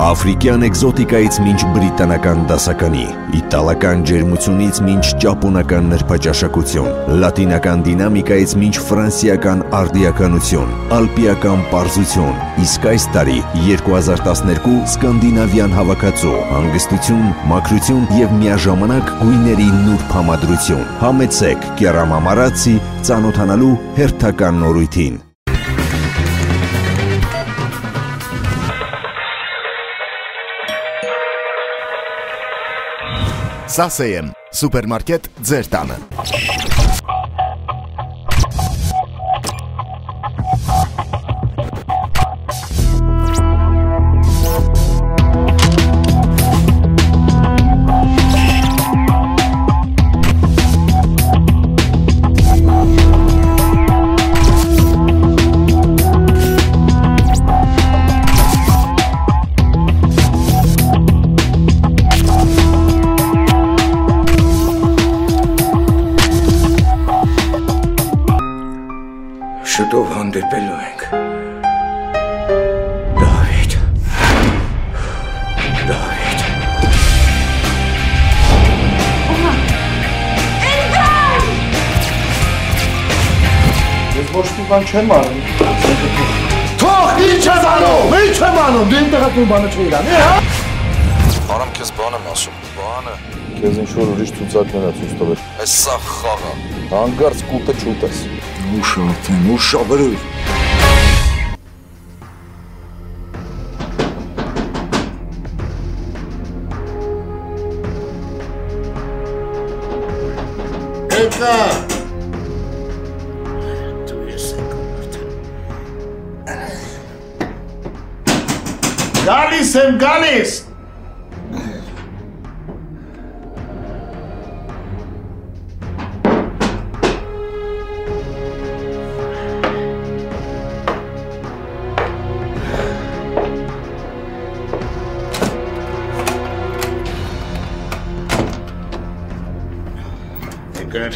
Աֆրիկյան էկզոտիկայից մինչ բրիտանական դասականի, իտալական ջերմությունից մինչ ճապոնական նրբաճաշակություն, լատինական դինամիկայից մինչ ֆրանսիական արդիականություն, ալպիական պարզություն, իսկ այս տարի 2012 սկանդինավյան հավաքածու, հանգստություն, մաքրություն և միաժամանակ գույների նուրբ համադրություն։ Համեցեք Կերամամարացի ծանոթանալու հերթական նորույթին։ Սասեյեմ, սուպերմարկետ ձեր տանը։ Շուտով հանդիպելու ենք։ Դավիթ։ Դավիթ։ Ահա։ Էնգան։ Ես ոչ մի բան չեմ անում։ Թող ինչ ես անում։ Ինչ եմ անում։ Դու ինտեղ այդ բանը չէիր անի, հա։ Արամ քեզ բան եմ ասում, բանը։ Քեզ ինչ-որ ուրիշ ցուցակներ ա ցույց տվել։ Այս սա խաղ է։ Հանկարծ կուտը չուտես։ Ուշ արդեն, ուշ շաբրել։ Եկա։ Դու ես եկան արդեն։ Գալիս եմ, գալիս։ Եկար։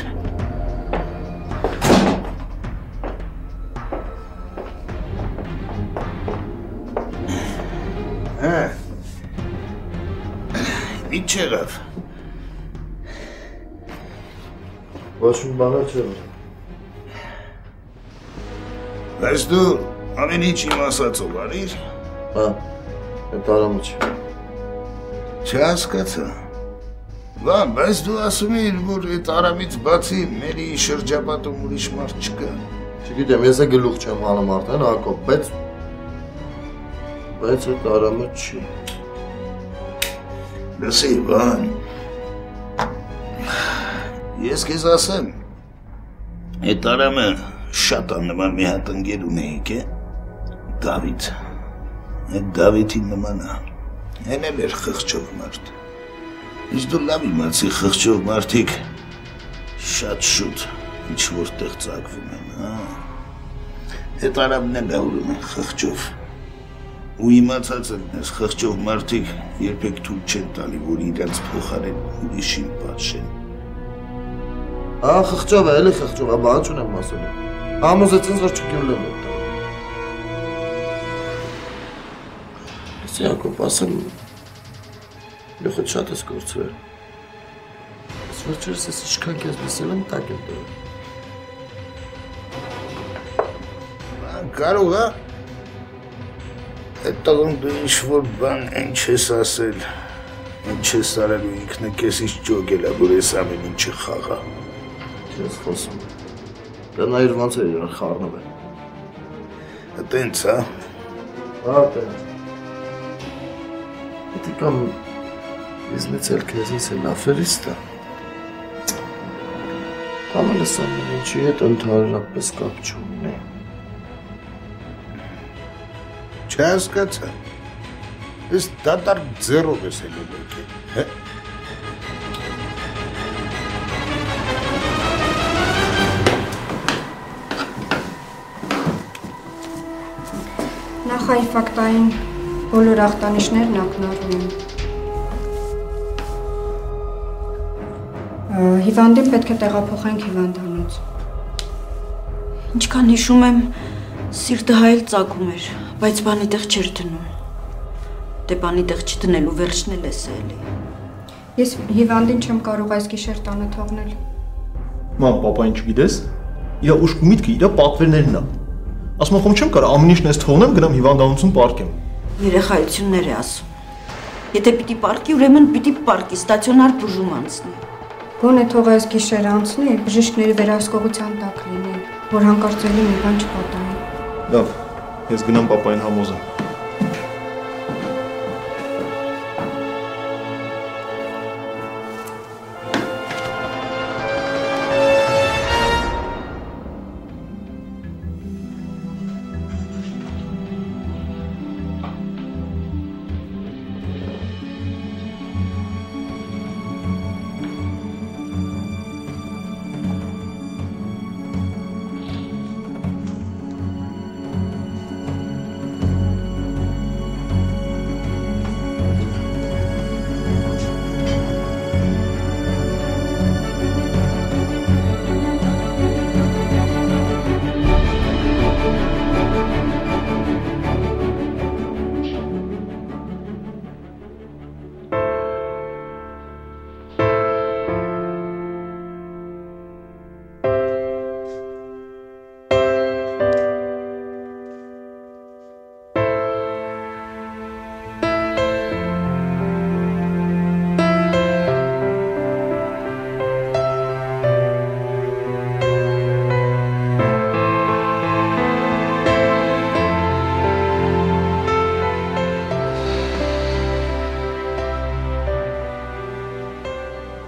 Ինչ եղավ։ Ոչ մի բան չէ։ Բայց դու ամեն ինչ իմ ասածով արիր։ Հա, այդ արամը չէ։ Չհասկացա։ Բան, բայց դու ասում էիր, որ այդ արամից բացի մերի շրջապատում ուրիշ մարդ չկա։ Չգիտեմ, ես է գլուխ չեմ հանում արդեն, Հակոբ, բայց այդ արամը չի։ Լսի, բան, ես քեզ ասեմ, այդ արամը շատ աննման մի հատ ընկեր ունեիք է, Դավիթ, այդ Դավիթին նման է, հեն էլ էր խղճով մարդ։ Իսկ դու լավ իմացի խղճով մարդիկ շատ շուտ ինչ-որ տեղ ծագվում են, հա։ Այդ արամն էլ ավրում են խղճով։ Ու իմացած են ես խղճով մարդիկ երբեք թույլ չեն տալի, որ իրենց փոխարեն ուրիշին պատժեն։ Հա, խղճով է, էլի խղճով է, բան չունեմ ասելու։ Համոզեց ինձ, որ չգյուլեմ է։ Ես Հակոբ ասեմ, Լեխոտ շատ ես գործվել։ Ես վերջերս ես ինչքան կեզ լսել եմ տակ եմ դրել։ Կարող է, այդ տղում դու ինչ-որ բան են չես ասել, են չես արել ու ինքնը կեսից ճոգել է, որ ես ամեն ինչը խաղա։ Չես խոսում։ Դա նայր ոնց էր իրան խառնում է։ Տենց, հա։ Հա, տենց։ Հետի կամ Իզնից էլ քեզից էլ աֆերիստ է։ Կամ էլ ես ամեն ինչի հետ ընդհանրապես կապ չունի։ Չհասկացա։ Ես դատարկ ձեռով ես էլ եկել, հե։ Նախ այ ֆակտային բոլոր ախտանիշներն ակնառու են։ Հիվանդին պետք է տեղափոխենք հիվանդանոց։ Ինչքան հիշում եմ, սիրտը հայել ծագում էր, բայց բան այդտեղ չէր դնում։ Դե բանի տեղ չդնելու վերջն էլ էս էլի։ Ես հիվանդին չեմ կարող այս գիշեր տանը թողնել։ Ման պապային չգիտես։ Իրա ուշք ու միտքը իրա պատվերներն է։ Ասում եմ, չեմ կարող ամեն ինչն էս թողնեմ, գնամ հիվանդանոցում պարկեմ։ Երեխայություններ է ասում։ Եթե պիտի պարկի, ուրեմն պիտի պարկի, ստացիոնար բուժում անցնի։ Գոնե թող այս գիշերը անցնի, բժիշկների վերահսկողության տակ լինի, որ հանկարծելի մի բան չպատահի։ Լավ, ես գնամ պապային համոզեմ։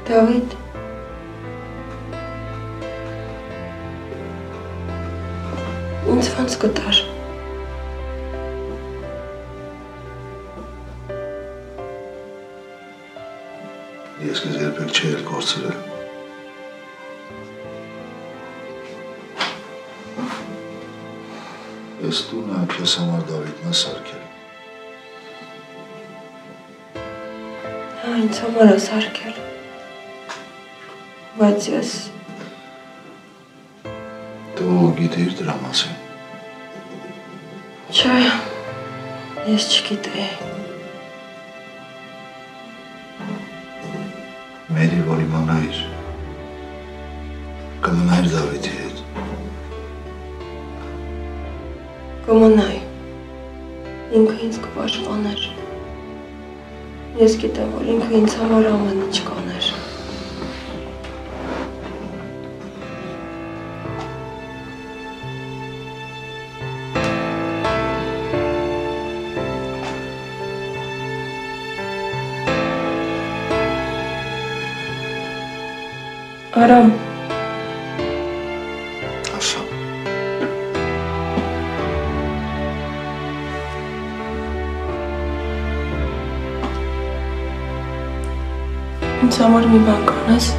Դավիթ, ինձ ոնց կտար։ Ես քեզ երբեք չի էլ կորցրել։ Ես տունը քեզ համար Դավիթն է սարքել։ Հա, ինձ համար է սարքել։ Բայց ես Դու գիտեիր դրա մասին։ Չէ, ես չգիտեի։ Մերի, որ իմանայիր, կմնայիր Դավիթի հետ։ Կմնայի, ինքը ինձ կպաշտպաներ։ Ես գիտեմ, որ ինքը ինձ համար ամեն ինչ կաներ։ Արամ։ Ասա։ Ինձ համար մի բան կանես։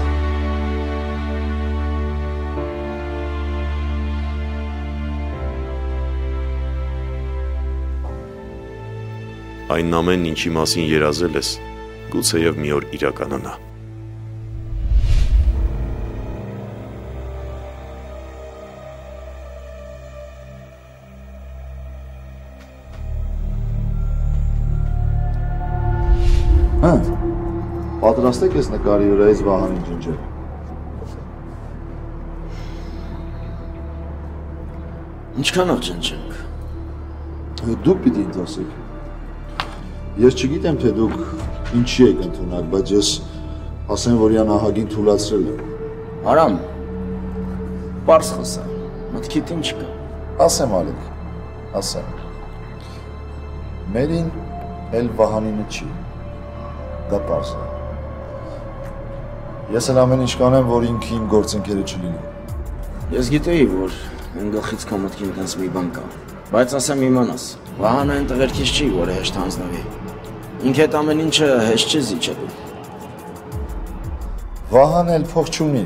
Այն ամենն ինչի մասին երազել ես, գուցեև մի օր իրականանա։ Հա, պատրաստ եք ես նկարի վրայից Վահանին ջնջել։ Ինչքանով ջնջենք։ Դուք պիտի ինձ ասեք։ Ես չգիտեմ, թե դուք ինչի եք ընդունակ, բայց ես ասեմ, որ յան ահագին թուլացրել եմ։ Արամ, պարզ խոսա, մտքիդ ինչ կա։ Ասեմ Ալեք, ասեմ։ Մերին էլ Վահանինը չի։ Դա պարզ է։ Ես էլ ամեն ինչ կանեմ, որ ինքը իմ գործընկերը չլինի։ Ես գիտեի, որ այն գլխից քո մտքին տենց մի բան կա, բայց ասեմ իմանաս, Վահանը այն տղերքից չի, որը հեշտ հանձնվի։ Ինքը այդ ամեն ինչը հեշտ չի զիջելու։ Վահանն էլ փող չունի,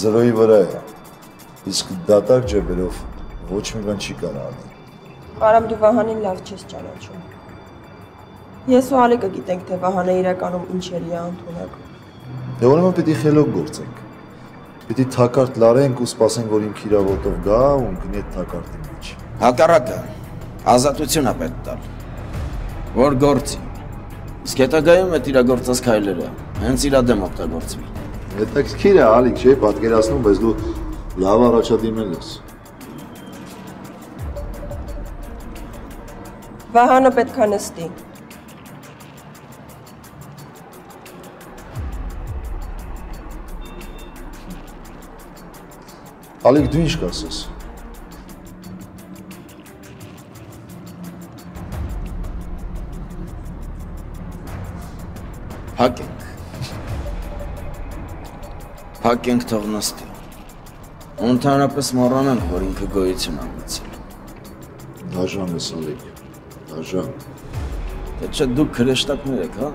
0-ի վրա է, իսկ դատարկ ջեբերով ոչ մի բան չի կարող անել։ Արամ, դու Վահանին լավ չես ճանաչում։ Ես ու Ալեկը գիտենք, թե Վահանը իրականում ինչերի է ընդունակ։ Դե ուրեմն պիտի խելոք գործենք։ Պիտի թակարդ լարենք ու սպասենք, որ իմ քիրավոտով գա ու ընկնի այդ թակարդի մեջ։ Հակառակը, ազատություն է պետք տալ, որ գործի։ Իսկ հետագայում այդ իրագործած քայլերը հենց իրա դեմ օգտագործվի։ Հետաքրքիր է, Ալիկ, չէ՞ պատկերացնում, բայց դու լավ առաջադիմել ես։ Վահանը պետք է նստի։ Ալիկ, դու ինչ կասես։ Փակենք թող նստի։ Ընդհանրապես մոռանանք, որ ինքը գոյություն ունեցել։ Դաժան ես, Ալիկ, դաժան։ Դե չէ դուք քրեշտակներ եք, հա։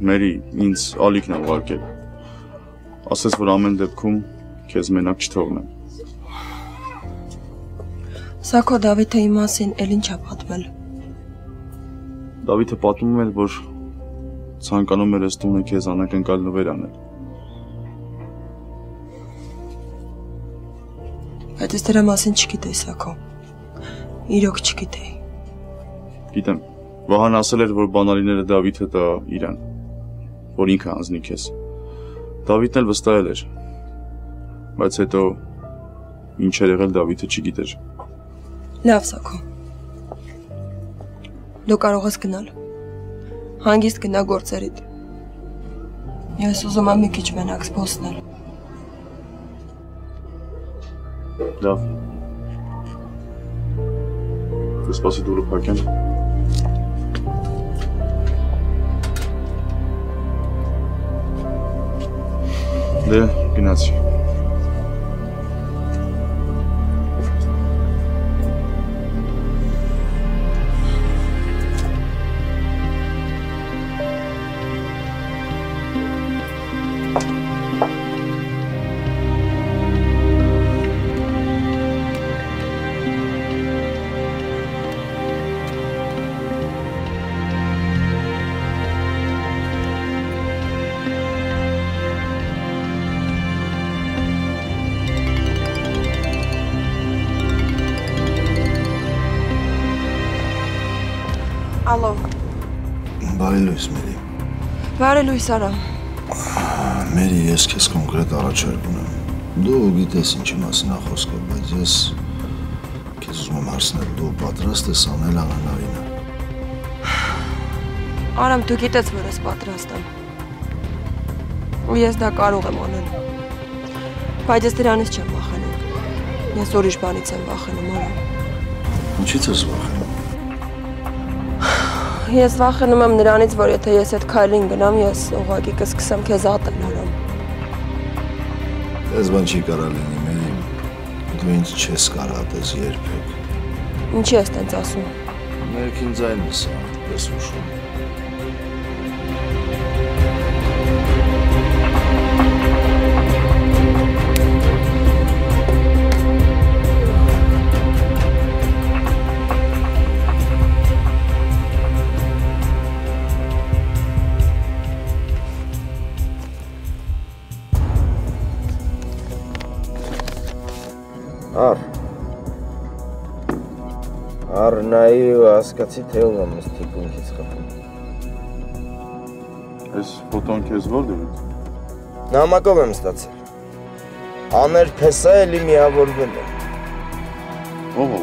Մերի, ինձ Ալիկն է ուղարկել, ասես, որ ամեն դեպքում քեզ մենակ չթողնեմ։ Սա քո Դավիթի մասին էլ ինչ է պատմել։ Դավիթը պատմում էր, որ ցանկանում էր այս տունը քեզ անակնկալ նվեր անել։ Այդ ես դրա մասին չգիտեի, Սաքո։ Իրոք չգիտեի։ Գիտեմ, Վահան ասել էր, որ բանալիները Դավիթը տա իրան, որ ինքը հանձնի քեզ։ Դավիթն էլ վստահել էր, բայց հետո ինչ էր եղել Դավիթը չգիտեր։ Լավ, Սաքո։ Դու կարող ես գնալ։ Հանգիստ գնա գործերիդ։ Ես ուզում եմ մի քիչ մենակ զբոսնել։ Լավ։ Սպասի դուրը փակեմ։ Դե, գնացի։ Ալո։ Բարի լույս, Մերի։ Բարի լույս, Արամ։ Մերի, ես քեզ կոնկրետ առաջարկ ունեմ։ Դու գիտես ինչի մասին է խոսքը, բայց ես քեզ ուզում եմ հարցնել, դու պատրաստ ես անել անհնարինը։ Արամ, դու գիտես, որ ես պատրաստ եմ։ Ու ես դա կարող եմ անել։ Բայց ես դրանից չեմ վախենում։ Ես ուրիշ բանից եմ վախենում, Արամ։ Ինչից ես վախենում։ Ես վախենում եմ նրանից, որ եթե ես այդ քայլին գնամ, ես ուղղակի կսկսեմ քեզ ատել, Արամ։ Ես բան չի կարա լինի, Մերի։ Դու ինձ չես կարա ատես երբեք։ Ինչի ես տենց ասում։ Ներքին ձայնն է սա, ես ուշում։ Առնայի ու հասկացի, թե ով եմ ես թիկունքից խփում։ Այս ֆոտոն քեզ ո՞րտեղ է։ Նամակով եմ ստացել։ Աներ փեսա էլի միավորվել է։ Ով է։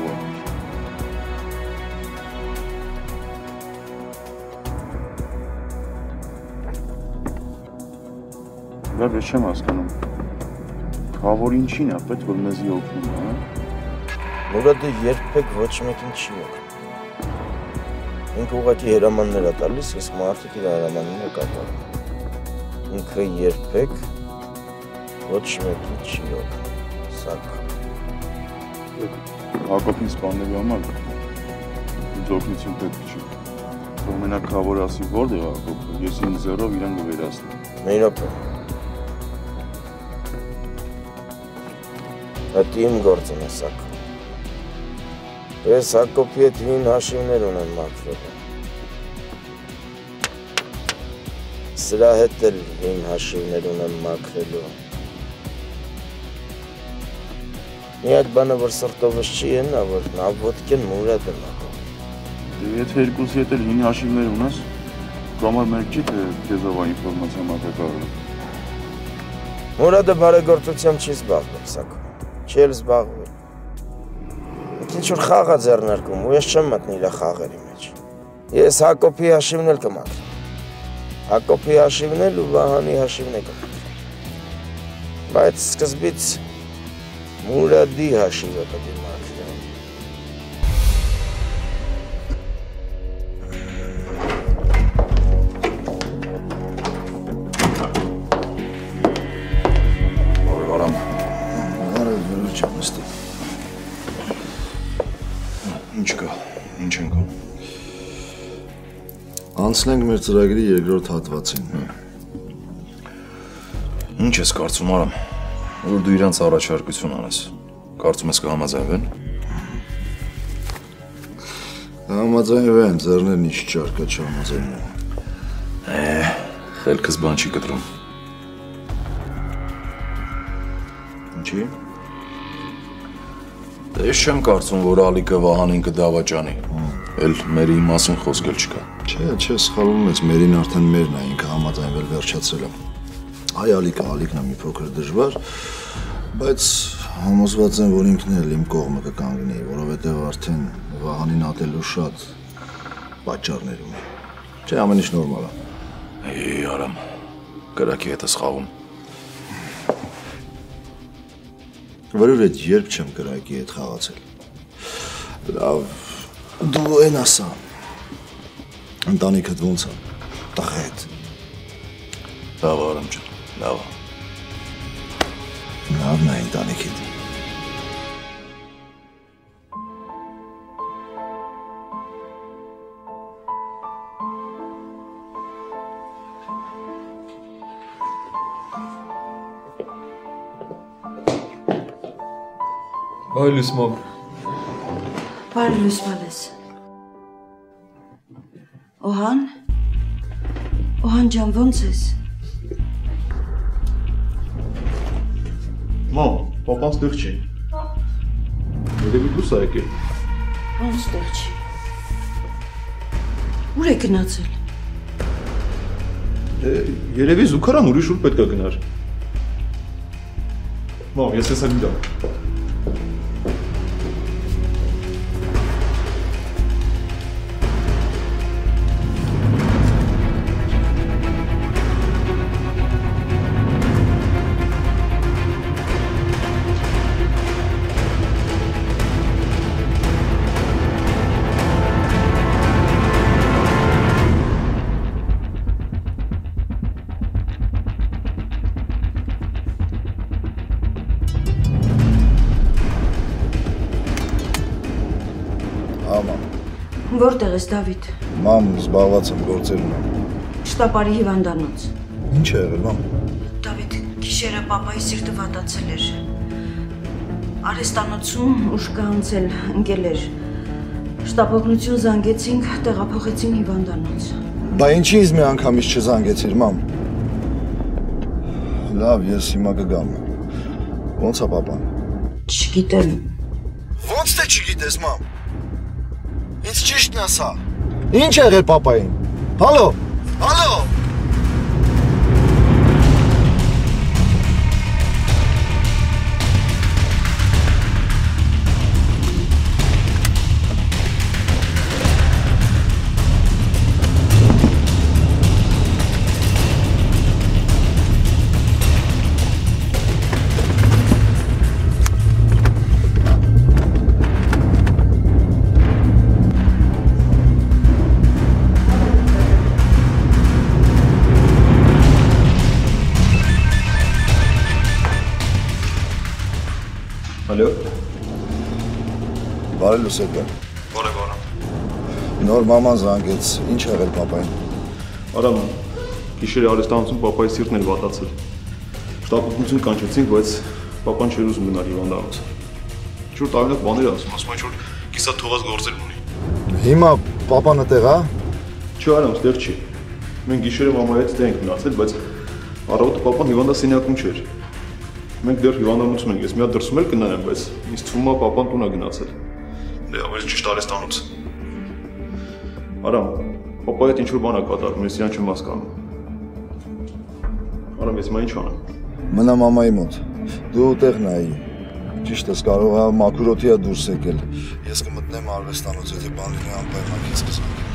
Լավ, ես չեմ հասկանում։ Խավոր ինչին է պետք որ մեզի օգնում է, հա։ Մուրադը երբեք ոչ մեկին չի օգնում։ Ինքը ուղղակի հրամաններ է տալիս, իսկ մարդիկ իր հրամանները կատարում։ Ինքը երբեք ոչ մեկին չի օգնում։ Սակ։ Հակոբին սպանելու համար ինձ օգնություն պետք չի։ Որ մենակ խավոր ասի որտեղ է Հակոբը, ես ինձ ձեռով իրան կվերացնեմ։ Մի րոպե։ Այդ իմ գործն է Սակ։ Ես Հակոբի հետ հին հաշիվներ ունեմ մաքրել։ Սրա հետ էլ հին հաշիվներ ունեմ մաքրելու։ Միակ բանը, որ սրտովս չի եննա, որ նա ոտքեն Մուրադը մակում։ Եթե երկուսի հետ էլ հին հաշիվներ ունես, կամար մեկ չի, թե քեզով այն ինֆորմացիա մատակարարը։ Մուրադը բարեգործությամբ չի զբաղվել, Սակ։ Չի էլ զբաղվել։ Ինչ-որ խաղ է ձեռնարկում, ու ես չեմ մտնի իր խաղերի մեջ։ Ես Հակոբի հաշիվն էլ կմաքրեմ։ Հակոբի հաշիվն էլ ու Վահանի հաշիվն է կմաքրեմ։ Բայց սկզբից Մուրադի հաշիվը պետք է մաքրեմ։ Արամ։ Արև վերջ ամստի։ Ինչ կա, ինչ ենք անում։ Անցնենք մեր ծրագրի երկրորդ հատվածին։ Ինչ ես կարծում Արամ, որ դու իրանց առաջարկություն անես, կարծում ես կհամաձայնվեն։ Համաձայնվեն, ձեռներն ինչ չարկա չհամաձայնվեն։ Խելքս բան չի կտրում։ Ինչի՞։ Ես չեմ կարծում, որ Ալիկը Վահանին կդավաճանի, էլ մերի մասին խոսքել չկա։ Չէ, սխալվում ես, մերին արդեն մերն է, ինքը համաձայնվել վերջացել է։ Այ Ալիկն է մի փոքր դժվար, բայց համոզված եմ, որ ինքն էլ իմ կողմը կկանգնի, որովհետև արդեն Վահանին ատելու շատ պատճառներ ունի։ Չէ, ամեն ինչ նորմալ է։ Արամ, կրակի հետ ես խաղում։ Որով էդ երբ չեմ կրակի հետ խաղացել։ Լավ, դու են ասա։ Ընտանիքդ ոնց է։ Տղա հետ։ Լավ Արամ ջան, լավ։ Լավն է ընտանիքիդ։ Բարի լույս մամ։ Բարի լույս Վալես։ Օհան ջան, ոնց ես։ Մամ, պապան ստեղ չի։ Երևի դուրս ա եկել։ Ոնց ստեղ չի։ Ուր է գնացել։ Երևի զուգարան ուրիշ ուր պետք է գնար։ Մամ, ես հեսա գիտեմ։ Որտեղ ես Դավիթ։ Մամ, զբաղված եմ գործերում։ Շտապարի հիվանդանոց։ Ինչ է եղել, մամ։ Դավիթ, գիշերը պապայի սիրտը վատացել էր։ Արհեստանոցում ուշ կանցել ընկել էր։ Շտապօգնություն զանգեցինք, տեղափոխեցին հիվանդանոց։ Բա ինչի՞ ինձ մի անգամից չզանգեցիր, մամ։ Լավ, ես հիմա կգամ։ Ոնց է պապան։ Չգիտեմ։ Ոնց թե չգիտես, մամ։ Ինձ ճիշտն ասա։ Ինչ է եղել պապային։ Հալո։ Հալո։ Բարի Լուսեկյան։ Բարև Արամ։ Նոր մաման զանգեց, ինչ ա եղել պապային։ Արամ, գիշերը արհեստանոցում պապայի սիրտն էր վատացել։ Շտապօգնություն կանչեցինք, բայց պապան չէր ուզում գնալ հիվանդանոց։ Ինչ-որ տարօրինակ բաներ ասում, ինչ-որ կիսա թողած գործեր ունի։ Հիմա պապան այդտեղ է։ Չէ, Արամ, այդտեղ չի։ Մենք գիշերը մամայի հետ ստեղ ենք մնացել, բայց առավոտը պապան հիվանդասենյակում չէր։ Մենք դեռ հիվանդանոցում ենք, ես մի հատ դրսում էլ կնայեմ, բայց ինձ թվում է պապան տուն է գնացել։ Դե ավելի ճիշտ արհեստանոց։ Արամ, պապայի հետ ինչ-որ բան ա կատարվում, ես իրան չեմ հասկանում։ Արամ, ես հիմա ինչ անեմ։ Մնա մամայի մոտ։ Դու ուտեղ նայի։ Ճիշտ ես, կարող է մաքուր օդի ա դուրս եկել։ Ես կմտնեմ արհեստանոց, եթե բան լինի անպայման քեզ կզանգեմ։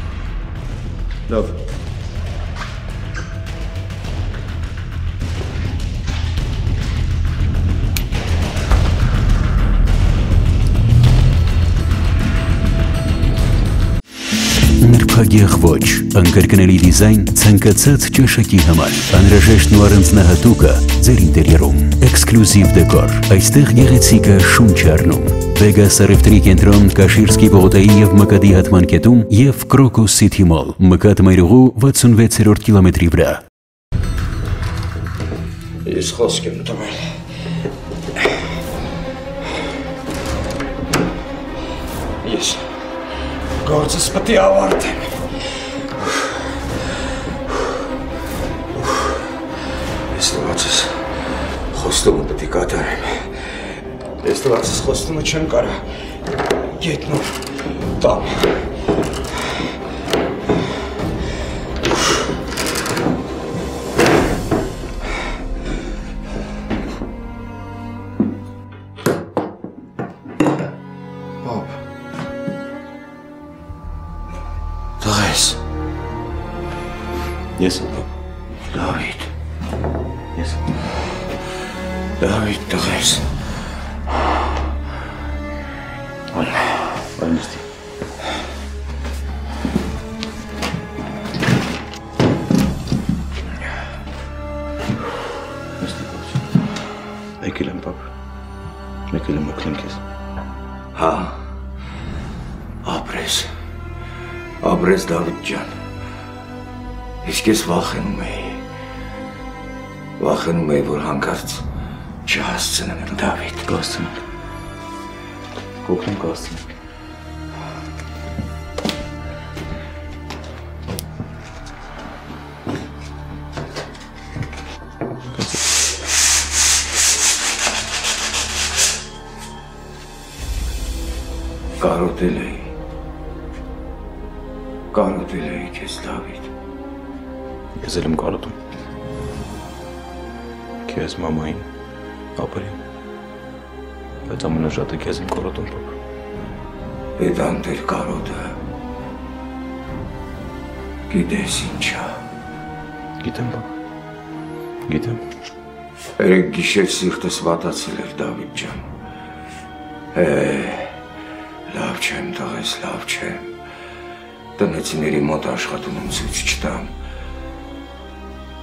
Լավ։ Նրբագեղ ոչ, անկրկնելի դիզայն ցանկացած ճաշակի համար, անհրաժեշտ ու առանձնահատուկը ձեր ինտերիերում, էքսկլյուզիվ դեկոր, այստեղ գեղեցիկը շունչ է առնում, Vegas Areftrի կենտրոն Կաշիրսկի պողոտայի և Մկադի հատման կետում և Crocus City Mall, Մկադ մայրուղու 66-րդ կիլոմետրի վրա։ Ես խոսք եմ տվել։ Ես գործս պետք է ավարտեմ։ Ես տվածս խոստումը պետք է կատարեմ։ Ես տվածս խոստումը չեմ կարա գետնում տամ։ Ես եմ։ Դավիթ։ Ես եմ։ Դավիթ տղես։ Այնստի։ Եկել եմ, պապ։ Եկել եմ օգնեմ քեզ։ Հա։ Ապրես Դավիթ ջան։ Իսկ ես վախենում էի, որ հանկարծ չհասցնեմ Դավիթ։ Կհասցնենք։ Կօգնեմ կհասցնենք։ Կարոտել էի քեզ Դավիթ։ Ես էլ եմ կարոտում քեզ, մամային, ապրին, բայց ամենաշատը քեզ եմ կարոտում, պապ։ Պետանտ էր կարոտը, գիտես ինչա։ Գիտեմ, պապ, գիտեմ։ Երեկ գիշեր սիրտս վատացել էր Դավիթ ջան։ Լավ չեմ տղես, լավ չեմ։ Տնեցիների մոտ աշխատում եմ ցույց չտամ,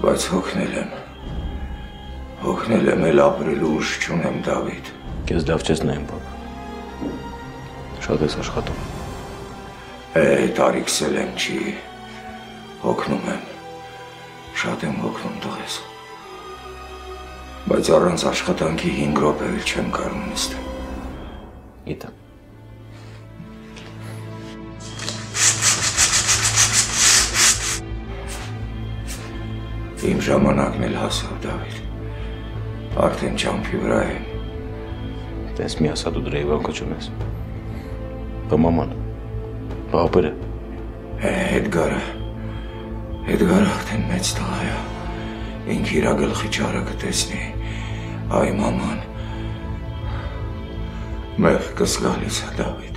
բայց հոգնել եմ էլ ապրելու ուժ չունեմ Դավիթ։ Քեզ լավ չես նայում, պապ, շատ ես աշխատում։ Տարիքսել եմ չի, հոգնում եմ, շատ եմ հոգնում տղես, բայց առանց աշխատանքի 5 րոպե էլ չեմ կարող նստել։ Գիտեմ։ Իմ ժամանակն էլ հասավ Դավիթ, արդեն ճամփի վրա եմ։ Տես մի ասա դու դրա իվանքը չունես։ Բա մաման, բա ապերը։ Էդգարը արդեն մեծ տղա է, ինք իրա գլխի չարը կտեսնի, այ մաման, մեղքս գալիս է Դավիթ,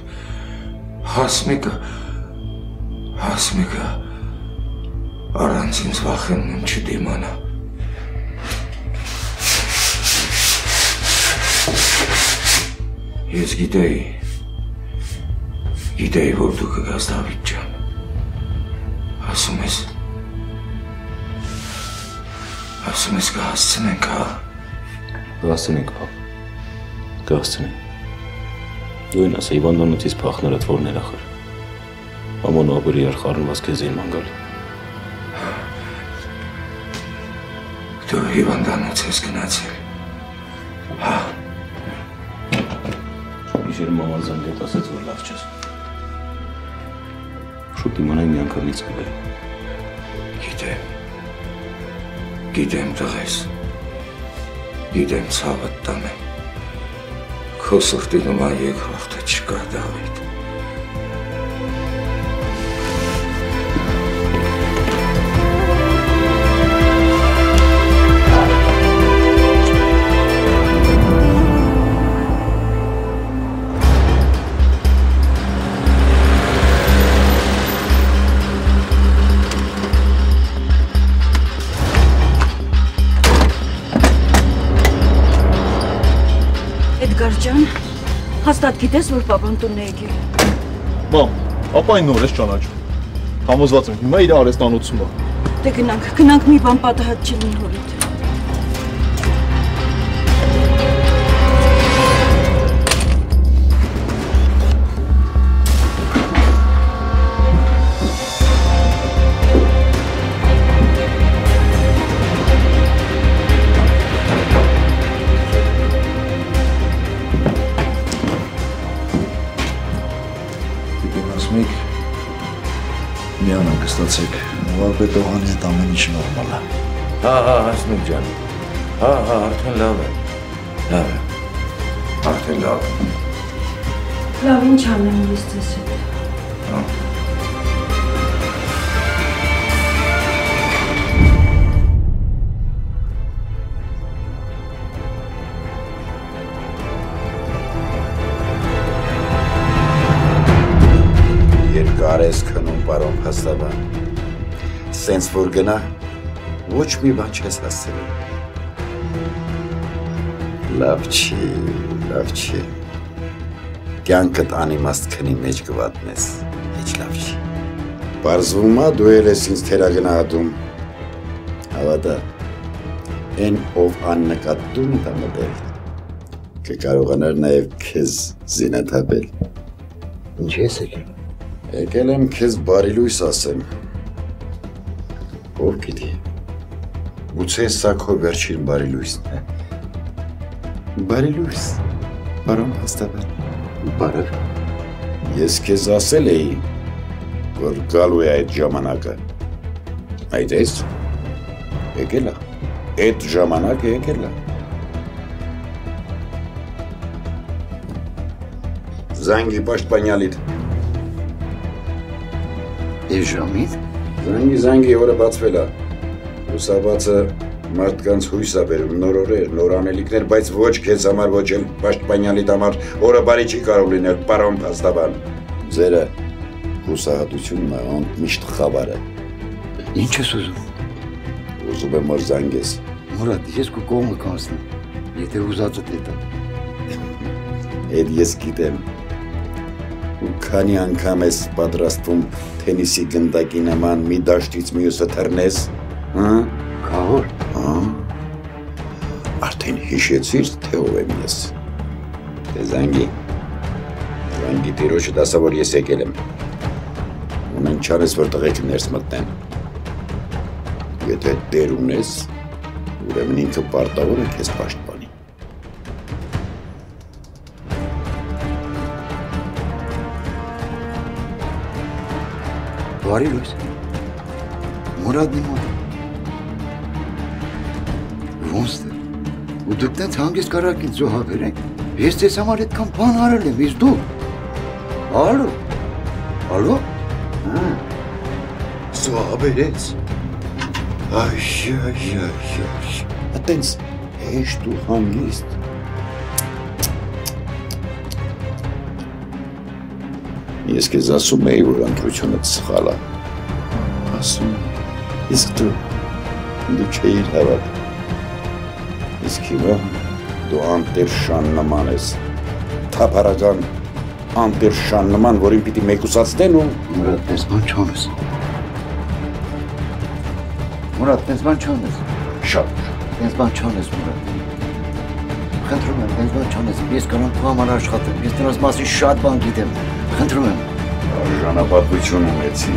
հասմիկը, առանց ինձ վախենում չդիմանա։ Ես գիտեի, որ դու կգաս Դավիթ ջան, ասում ես կհասցնենք, հա։ Կհասցնենք, պապ, կհասցնենք։ Դու են ասա Իվանդանոցից փախներդ որներ ախր։ Աման աբրի արխարնված քեզ են մանգալ։ Դու Իվանդանոց ես գնացել։ Հա։ Իջեր մաման զանգեց ասեց որ լավ չես։ Շուտ իմանայի մի անգամից կգայի։ Գիտեմ տղես։ Գիտեմ ցավդ տանեմ։ Քո սրտի նման երկրորդը չկա Դավիթ։ Հաստատ գիտես, որ պապան տունն է եկել։ Մամ, պապային նոր ես ճանաչում։ Համոզված եմ, հիմա իր արեստանոցում է։ Դե գնանք մի բան պատահած չլինի հորիդ։ Ստացեք, Նավապետողանի հետ ամեն ինչ նորմալ է։ Հա, Հասմիկ ջան։ Հա, արդեն լավ է։ Լավ է։ Արդեն լավ է։ Լավ, ինչ անեմ ես ձեզ հետ։ Հա։ Երկար ես քնում, պարոն փաստաբան։ Սենց որ գնա, ոչ մի բան չես հասցրել։ Լավ չի։ Կյանքդ անիմաստ քնի մեջ կվատնես, հեչ լավ չի։ Պարզվում է դու էլ ես ինձ թերագնահատում։ Հավատա, են ով աննկատ տուն տա մտել, կկարողանար նաև քեզ զինաթափել։ Ինչ ես եկել։ Եկել եմ քեզ բարի լույս ասեմ։ Ով գիտի, գուցե սա քո վերջին բարի լույսն է։ Բարի լույս, պարոն փաստաբան։ Բարև։ Ես քեզ ասել էի, որ գալու է այդ ժամանակը։ Այդ ես, եկել է, այդ ժամանակը եկել է։ Զանգի պաշտպանյալիդ։ Իր ժամից։ Զանգի օրը բացվել է, ուսաբացը մարդկանց հույս է բերում, նոր օրեր, նոր անելիքներ, բայց ոչ քեզ համար, ոչ էլ պաշտպանյալիդ համար, օրը բարի չի կարող լինել, պարոն փաստաբան։ Ձերը հուսահատությունն է, անդ միշտ խավար է։ Ինչ ես ուզում։ Ուզում եմ որ զանգես։ Մուրադ, ես քո կողմը կանցնեմ, եթե ուզածդ է։ Էդ ես գիտեմ։ Ու քանի անգամ ես պատրաստվում թենիսի գնդակի նման մի դաշտից մյուսը թռնես, Քավոր, արդեն հիշեցիր, թե ով եմ ես։ Դե զանգի տիրոջը դասա, որ ես եկել եմ։ Ունեն չարես, որ տղեկը ներս մտնեն։ Եթե դեր ունես, ուրեմն ինքը պարտավոր է քեզ պաշտպանի։ Բարի լույս, Մուրադնի մոտ։ Ոնց է, ու դուք տենց հանգիստ կարաք ինձ զոհաբերենք, ես ձեզ համար այդքան բան արել եմ, իսկ դու, ալո, զոհաբերեց, տենց հեշտ ու հանգիստ, ես քեզ ասում էի, որ ընտրությունդ սխալ է, ասում, իսկ դու չէիր հավատում, իսկ հիմա դու անտեր շան նման ես, թափառական անտեր շան նման, որին պիտի մեկուսացնեն ու… Մուրադ, տես բան չանես, Մուրադ, տես բան չանես, շատ, տես բան չանես, Մուրադ, Խնդրում եմ, ինձ բան չանես, ես կարող եմ քո համար աշխատեմ, ես դրանց մասին շատ բան գիտեմ, խնդրում եմ։ Արժանապատվություն ունեցի։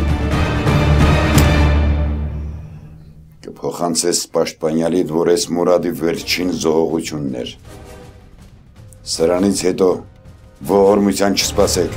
Կփոխանցես պաշտպանյալիդ, որ ես Մուրադի վերջին զոհողություններ։ Սրանից հետո ողորմության չսպասեք։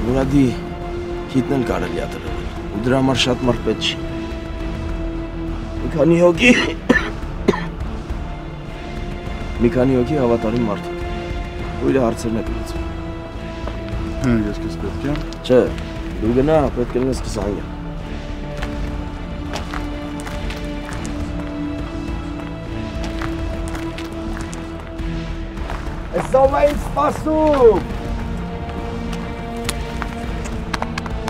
Մուրադի հիտն էլ կարելի է տրվել, ու դրա համար շատ մարդ պետք չի։ Մի քանի հոգի հավատարիմ մարդ։ Ու իր հարցերն է կլուծում։ Ես քեզ պետք է։ Չէ, դու գնա, պետք է լինես 20-ը։ Այսով է ինձ սպասում։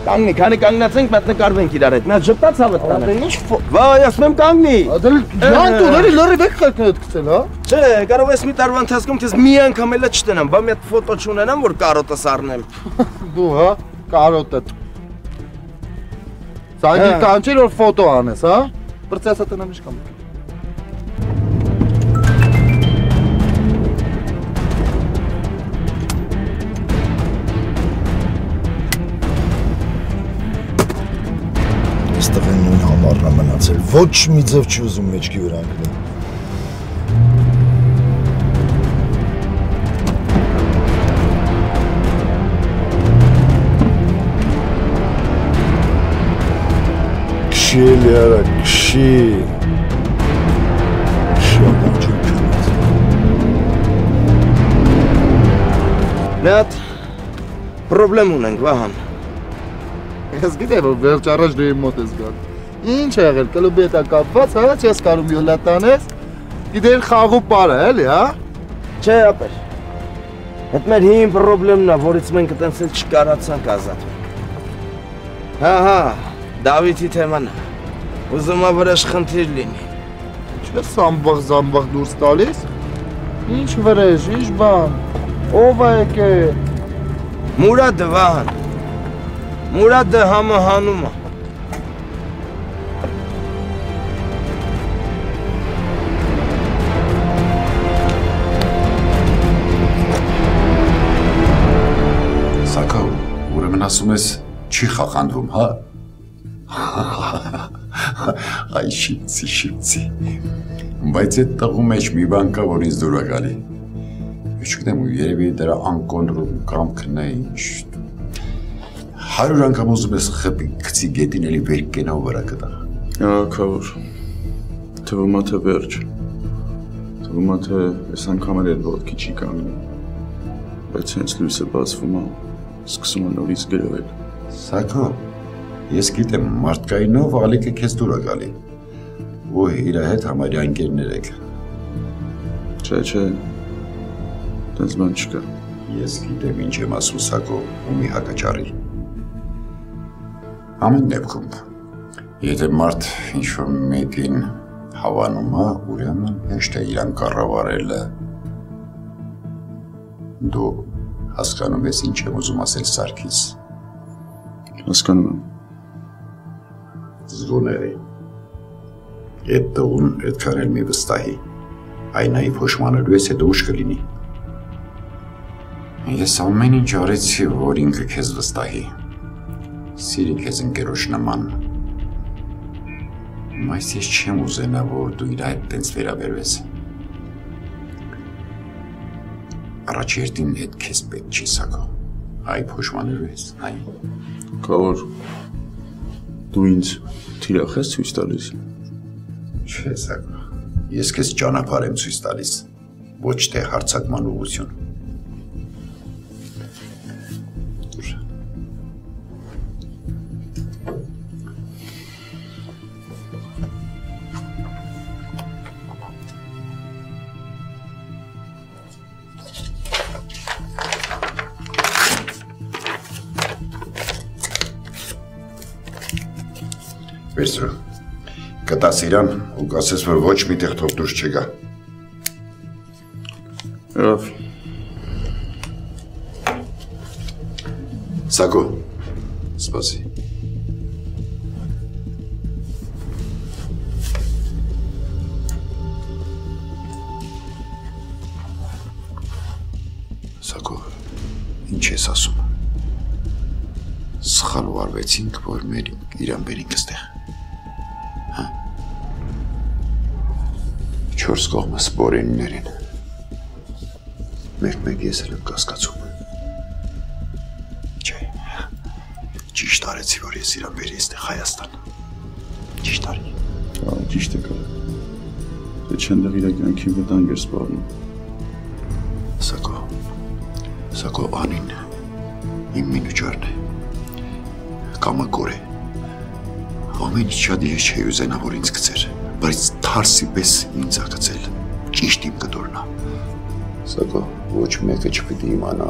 Կանգնի, քանի կանգնացենք, մենք նկարվենք իրար հետ։ Մի հատ ժպտա ցավը տանը։ Ինչ վայ, ասում եմ կանգնի։ Դել ջան դու դերի լրի վեք քրկնդ գցել, հա։ Չէ, կարող ես մի տարվա ընթացքում քեզ մի անգամ էլ չտնեմ, բա մի հատ ֆոտո չունենամ, որ կարոտս առնեմ։ Դու հա, կարոտը։ Սա կանչել որ ֆոտո անես, հա։ Պրծեսա տնամ իշքամ։ Այստեղ նույն համառն է մնացել, ոչ մի ձև չի ուզում մեջքի վրա ընկնել։ Քշի էլի արա, քշի։ Շատ անջում քնած։ Մի հատ պրոբլեմ ունենք, Վահան։ Ես գիտեմ, որ վերջ առաջ դու իմ մոտ ես գալ։ Ինչ է եղել, կլուբի հետ կապված, հա, չես կարում յոլա տանես։ Գիտեր խաղու պարը, էլի, հա։ Չէ, ապեր։ Այդ մեր հին պրոբլեմն է, որից մենք այտենց էլ չկարացանք ազատվել։ Հա, Դավիթի թեման է։ Ուզում ա վրեժ խնդիր լինի։ Չես զամբաղ դուրս տալիս։ Ինչ վրեժ, ինչ բան։ Ով է եկել։ Մուրադը, Վահան։ Մուրադը համը հանում է։ Սակավ, ուրեմն ասում ես չի խախանդվում, հա։ Այ շիպցի։ Բայց այդ տղու մեջ մի բան կա, որ ինձ դուր է գալի։ Չգիտեմ, երևի դրա անկոնտրոլ կամքն է ինչ։ 100 անգամ ուզում ես խփի գցի գետին էլի վեր կենավ վրա կտա։ Ակավոր, թվում է թե վերջ, թվում է թե ես անգամ էլ ոտքի չի կանգնում, բայց հենց լույսը բացվում է, սկսում է նորից գրվել։ Սակո, ես գիտեմ, մարդկայինով ալիքը քեզ դուր է գալի, ու իր հետ համարյա ընկերներ եք։ Չէ, տենց բան չկա։ Ես գիտեմ ինչ եմ ասում, Սակո, ու մի հակաճարի։ Ամեն դեպքում, եթե մարդ ինչ-որ մեկին հավանում է, ուրեմն հեշտ է իրան կառավարելը։ Դու հասկանում ես ինչ եմ ուզում ասել Սարգիս։ Հասկանում եմ։ Զգոներ է։ Այդ տղուն այդքան էլ մի վստահի։ Այնայի փոշմանելու ես հետո ուշ կլինի։ Ես ամեն ինչ արեցի, որ ինքը քեզ վստահի։ Սիրի քեզ ընկերոջ նման։ Բայց ես չեմ ուզենա, որ դու իր հետ տենց վերաբերվես։ Առաջերտին հետ քեզ պետք չի Սակո։ Այ փոշմանելու ես, այ։ Կավոր, դու ինձ թիրախ ես ցույց տալիս։ Չէ, Սակո։ Ես քեզ ճանապարհ եմ ցույց տալիս, ոչ թե հարցակման ուղղություն։ Վերցրու։ Կտաս իրան ու կասես, որ ոչ մի տեղ թող դուրս չգա։ Լավ։ Սակո, սպասի։ Սակո, ինչ ես ասում։ Սխալ վարվեցինք, որ մեր իրան բերինք ստեղ։ Հա։ Չորս կողմս բորենիներին։ Մեկ ես էլ եմ կասկածում։ Չէ, ճիշտ արեցի, որ ես իրան բերի ստեղ Հայաստան։ Ճիշտ արի։ Ճիշտ է կար։ Դե չնդեղ իրա կյանքի վտանգ էր սպառնում։ Սակո անին իմ մինուճարն է։ Կամը կոր է։ Ամեն ինչ շատ ես չէի ուզենա, որ ինձ գցեր, բայց թարսի պես ինձ ակցել, ճիշտ իմ կտորնա։ Սակո ոչ մեկը չպիտի իմանա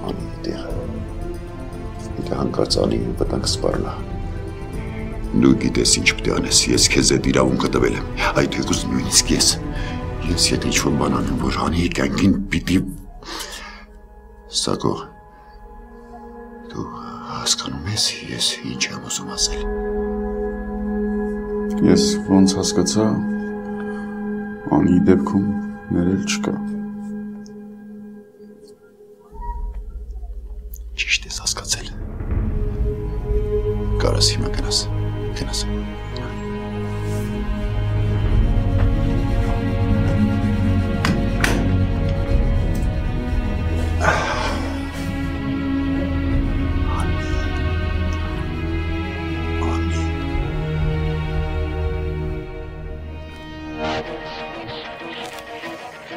Անիի տեղը։ Եթե հանկարծ Անիին վտանգ սպառնա։ Դու գիտես ինչ պիտի անես, ես քեզ այդ իրավունքը տվել եմ, այդ թեկուզ նույնիսկ ես եթե ինչ-որ բան անեմ, որ Անիի կյանքին պիտի… Սակո, դու հասկանում ես, ես ինչ եմ ուզում ասել։ Ես ոնց հասկացա, Անիի դեպքում ներել չկա։ Ճիշտ ես հասկացել։ Կարաս հիմա գնաս։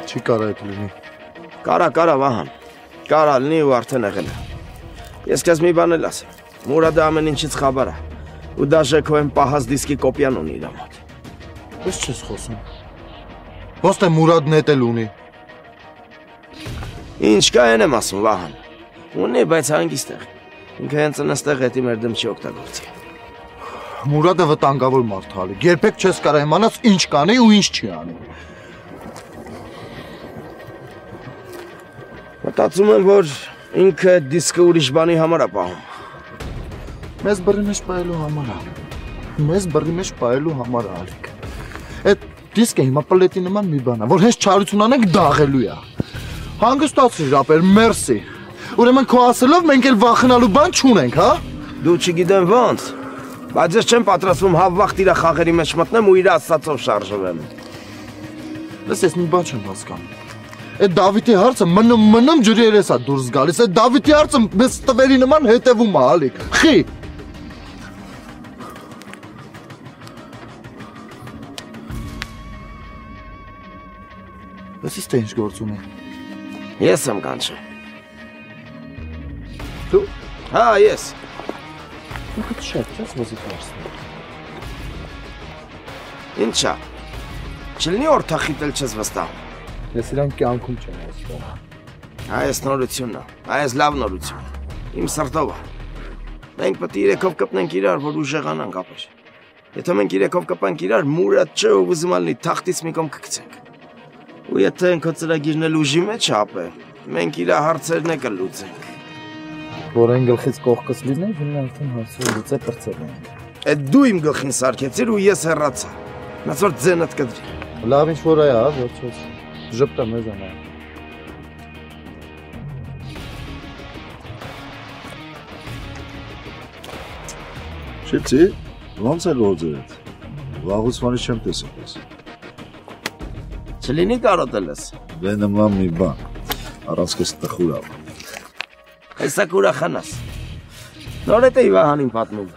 Չի կարա այդ լինի։ Կարա Վահան, կարա լինի ու արդեն եղել է։ Ես քեզ մի բան էլ ասեմ, Մուրադը ամեն ինչից խաբար է, ու դաժե քո են պահած դիսկի կոպիան ունի իր մոտ։ Ես չես խոսում։ Ոնց թե Մուրադն էլ ունի։ Ինչ կա են եմ ասում, Վահան։ Ունի, բայց հանգիստ է։ Ինքը հենց նստեղ հետի մեր դեմ չի օգտագործի։ Մուրադը վտանգավոր մարդ է, երբեք չես կարա իմանաս ինչ կանի ու ինչ չի անի։ Մտածում եմ, որ ինքը դիսկը ուրիշ բանի համար է պահում։ Մեզ բռի մեջ պահելու համար է, Ալիկ։ Այդ դիսկը հիմա պլետի նման մի բան է, որ հենց չարություն անենք դաղելու է։ Հանգստացրիր ապեր, մերսի։ Ուրեմն քո ասելով մենք էլ վախենալու բան չունենք, հա։ Դու չգիտեմ ոնց, բայց ես չեմ պատրաստվում հավվախտ իր խաղերի մեջ մտնեմ ու իր ասածով շարժվեմ։ Ես մի բան չեմ հասկանում։ Այդ Դավիթի հարցը մնում ջրի երես է դուրս գալիս, այդ Դավիթի հարցը մեզ տվերի նման հետևում է, Ալիկ, խի։ Լսիս թե ինչ գործ ունի։ Ես եմ կանչել։ Դու։ Հա, ես։ Ինքը չես ոզի հարցնում։ Ինչա։ Չլինի օրթախիտել չես վստահում։ Ես իրան կյանքում չեմ հասկանում։ Այս նորությունն է, այս լավ նորություն։ Իմ սրտով է։ Մենք պետք է երեքով կպնենք իրար, որ ուժեղանանք ապեր։ Եթե մենք երեքով կպանք իրար, Մուրադ չէ ու վզմալնի թախտից մի կողմ կգցենք։ Ու եթե ընկո ծրագիրն էլ ուժի մեջ ապե, մենք իր հարցերն է կլուծենք։ Որ այն գլխից կողքս լինի, հիմա արդեն հարցերը լուծե պրծել են։ Այդ դու իմ գլխին սարքեցիր ու ես հեռացա։ Նած որ ձենդ կդրի։ Լավ ինչ որ այ, հա, ոչ ոչ։ Ժպտա մեզ անա։ Շիպցի, ոնց է գործերդ։ Վաղուց մանից չեմ տեսել ես։ Չլինի կարոտել ես։ Դե նման մի բան, առանցքս տխուր ավ։ Հեսակ ուրախանաս։ Նորետ էի Վահանին պատմում։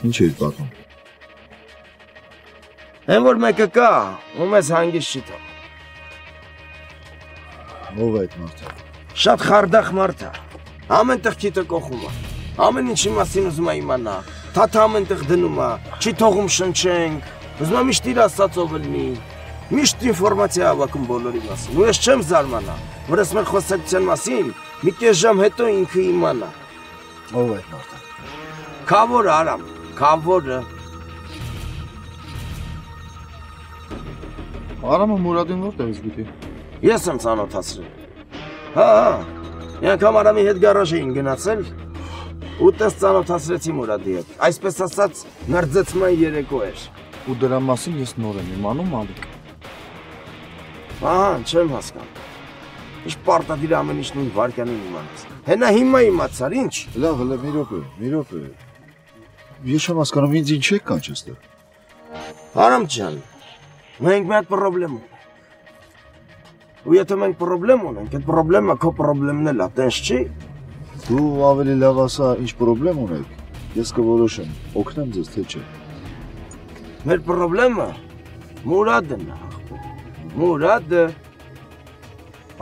Ինչ էի պատմում։ Են որ մեկը կա, ու մեզ հանգիստ չի թող։ Ով է այդ մարդը։ Շատ խարդախ մարդ է։ Ամեն տեղ քիթը կողում է։ Ամեն ինչի մասին ուզում է իմանա։ Թաթը ամեն տեղ դնում է, չի թողում շնչենք։ Ուզում է միշտ իր ասածով լինի։ Միշտ ինֆորմացիա հավաքում բոլորի մասին։ Ու ես չեմ զարմանա, որ ես մեր խոսակցության մասին մի կես ժամ հետո ինքը իմանա։ Ով է այդ մարդը։ Քավոր Արամ, Քավորը։ Արամը Մուրադին որտեղից գիտի։ Ես եմ ծանոթացրել։ Հա, մի անգամ Արամի հետ գարաժ էին գնացել ու տես ծանոթացրեցի Մուրադի հետ։ Այսպես ասած, մերձեցման երեկո էր։ Ու դրա մասին ես նոր եմ իմանում, Ալիկ։ Ահա, չեմ հասկանում։ Ինչ պարտադիր ամեն ինչ նույն վարքյանին իմանաս։ Հենա հիմա իմացար, ինչ։ Լավ, մի րոպե։ Ես չեմ հասկանում, ինձ ինչ եք կանչ էստեղ։ Արամ ջան, մենք մի հատ պրոբլեմ ունենք։ Ու եթե մենք պրոբլեմ ունենք, այդ պրոբլեմը քո պրոբլեմն էլ է, տես չի։ Դու ավելի լավ ասա, ինչ պրոբլեմ ունեք, ես կորոշեմ, օգնեմ ձեզ, թե չէ։ Մեր պրոբլեմը Մուրադն է, Մուրադը։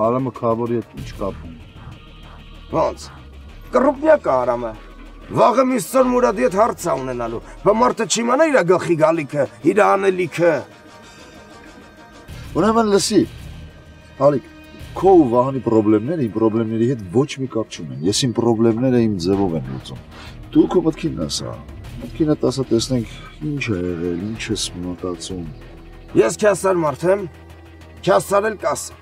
Արամը Քավորի հետ ինչ կապ ունի։ Ոնց, կռուպնյակ է Արամը։ Վաղը մյուս ծոր Մուրադի հետ հարց է ունենալու, բա մարդը չիմանա իր գլխի գալիքը, իր անելիքը։ Ուրեմն լսի, Ալիկ, քո ու Վահանի պրոբլեմները իմ պրոբլեմների հետ ոչ մի կապ չունեն։ Ես իմ պրոբլեմները իմ ձևով եմ լուծում։ Դու քո մտքին ասա։ Մտքինդ ասա, տեսնենք ինչ է եղել, ինչ ես մտածում։ Ես քյասար մարդ եմ, քյասար էլ կասը։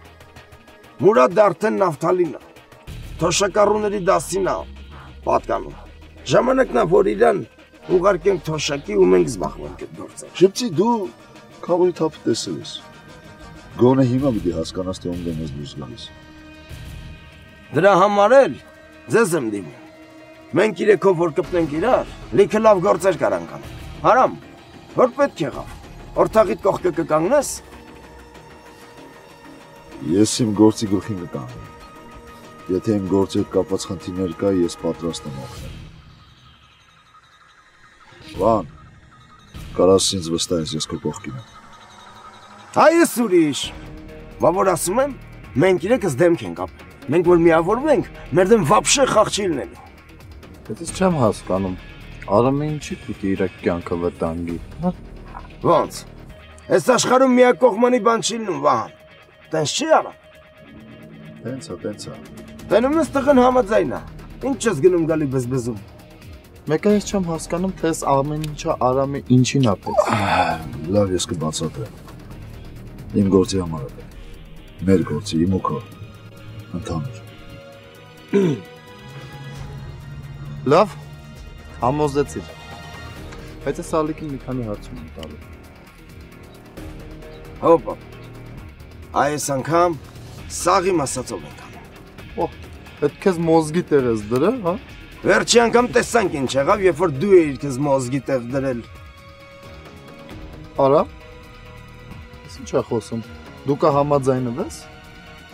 Մուրադը արդեն նավթալին է, թոշակառուների դասին է պատկանում։ Ժամանակն է, որ իրան ուղարկենք թոշակի ու մենք զբաղվենք այդ գործը։ Շպցի, դու Քավորի թափը տեսել ես։ Գոնե հիմա պիտի հասկանաս, թե ում եմ ես դուրս գալիս։ Դրա համար էլ ձեզ եմ դիմում։ Մենք իրեքով որ կպնենք իրար, լիքը լավ գործեր կարանք անենք։ Հարամ, որ պետք եղավ, օրթաղիդ կողքը կկանգնես։ Ես իմ գործի գլխին կկանգնեմ։ Եթե իմ գործի հետ կապված խնդիրներ կա, ես պատրաստ եմ օգնել։ Վան, կարաս ինձ վստահես, ես քո կողքին եմ։ Այս ուրիշ, բա որ ասում եմ, մենք իրեկս դեմք ենք ապ, մենք որ միավորվենք, մեր դեմ վապշե խաղ չի լինելու։ Բայց ես չեմ հասկանում, Արամը ինչի պիտի իր կյանքը վտանգի։ Ոնց, այս աշխարհում միակողմանի բան չի լինում, Վահան, տենց չի Արամ։ Տենց է։ Տենում ես տղն համաձայն է, ինչ ես գնում գալի բզբզում։ Մեկը ես չեմ հասկանում, թե այս ամեն ինչը Արամի ինչին է պետք։ Լավ, ես կբացատրեմ։ Իմ գործի համար է։ Մեր գործի, իմ ու քո։ Ընդհանուր։ Լավ, համոզեցիր։ Բայց ես Ալիկին մի քանի հարց ունեմ տալու։ Հոպա։ Այս անգամ սաղի մասածով ենք անում։ Օհ, այդ քեզ մոզգի տեղ ես դրել, հա։ Վերջի անգամ տեսանք ինչ եղավ, երբ որ դու էիր քեզ մոզգի տեղ դրել։ Արամ։ Ինչ է խոսում, դու կա համաձայնվես։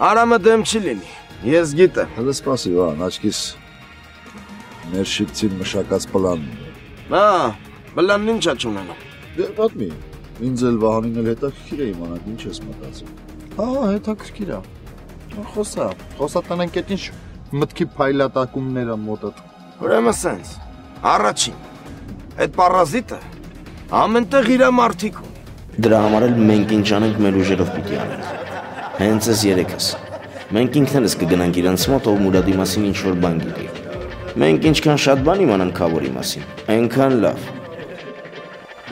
Արամը դեմ չի լինի, ես գիտեմ։ Հələ սպասի, Վահան, աչքիս մեր շիպցին մշակած պլանն է։ Հա, պլանն ինչ է չունենում։ Դե պատմի, ինձ էլ Վահանին էլ հետաքրքիր է իմանալ ինչ ես մտածում։ Հա, հետաքրքիր է։ Խոսա տնենք այդ ինչ մտքի փայլատակումները մոտդ։ Ուրեմն սենց, առաջին, այդ պարազիտը ամենտեղ իր մարդիկ ունի։ Դրա համար էլ մենք ինչ անենք մեր ուժերով պիտի անենք։ Հենց ես երեքս։ Մենք ինքներս կգնանք իրանց մոտ, ով Մուրադի մասին ինչ-որ բան գիտի։ Մենք ինչքան շատ բան իմանանք Քավորի մասին, այնքան լավ։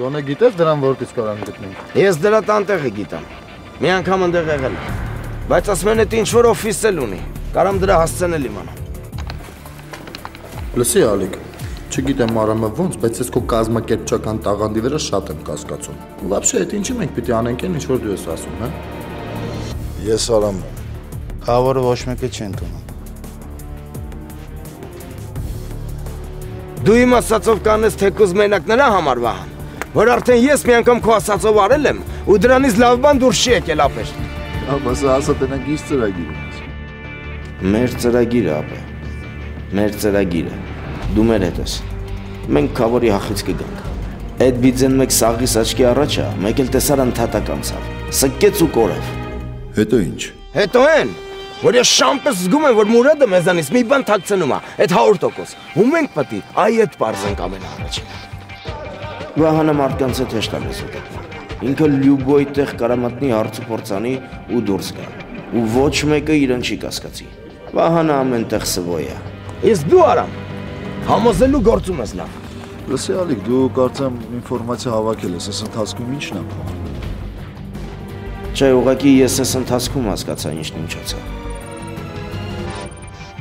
Գոնե գիտես դրան որտից կարան գտնենք։ Ես դրա տանտեղը գիտեմ։ Մի անգամ ընդեղ եղել եմ։ Բայց ասում են այդ ինչ-որ օֆիս էլ ունի։ Կարամ դրա հասցնել իմանալ։ Լսի Ալիկ, չգիտեմ Արամը ոնց, բայց ես քո կազմակերպչական տաղանդի վրա շատ եմ կասկածում։ Вообще, այդ ինչի մենք պիտի անենք, ինչ որ դու ես ասում, հա։ Ես Արամն եմ։ Քավորը ոչ մեկը չի ընդունում։ Դու իմ ասածով կանես թեկուզ մենակ նրա համար Վահան, որ արդեն ես մի անգամ քո ասածով արել եմ ու դրանից լավ բան դուրս չի եկել ապեր։ Ամասը ասա տնենք ինչ ծրագիր ունես։ Մեր ծրագիրը ապե։ Մեր ծրագիրը։ Դու մեր հետ ես։ Մենք Քավորի հախից կգանք։ Այդ բիձեն մեկ սաղիս աչքի առաջ է, մեկ էլ տեսար ընդհատակ անցավ։ Սկեց ու կորավ։ Հետո ինչ։ Հետո են, որ ես շամպես զգում եմ, որ Մուրադը մեզանից մի բան թաքցնում է, այդ 100%։ Ու մենք պետք է այդ բարձենք ամենաառաջին։ Վահանը մարդկանց հետ հեշտ է լեզու գտնում։ Ինքը լյուբոյ տեղ կարամատնի հարցու փորձանի ու դուրս գա։ Ու ոչ մեկը իրեն չի կասկածի։ Վահանը ամենտեղ սվոյ է։ Իսկ դու Արամ, համոզելու գործում ես լավ։ Լսի Ալիկ, դու կարծեմ ինֆորմացիա հավաքել ես, այս ընթացքում ի՞նչն է փոխ։ Չէ, ուղղակի ես այս ընթացքում հասկացա ինչն ինչացա։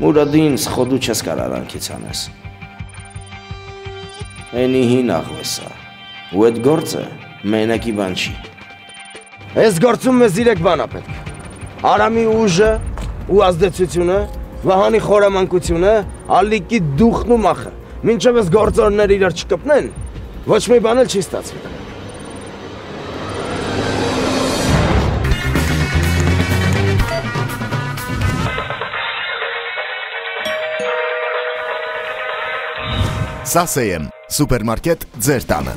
Մուրադին սխոդու չես կարող արանքից անես։ Էնի հին աղվեսա։ Ու այդ գործը մենակի բան չի։ Այս գործում մեզ 3 բան է պետք։ Արամի ուժը ու ազդեցությունը, Վահանի խորամանկությունը, Ալիկի դուխն ու մախը։ Մինչև այս գործորները իրար չկպնեն, ոչ մի բան էլ չի ստացվի։ Սասեյեմ, սուպերմարկետ ձեր տանը։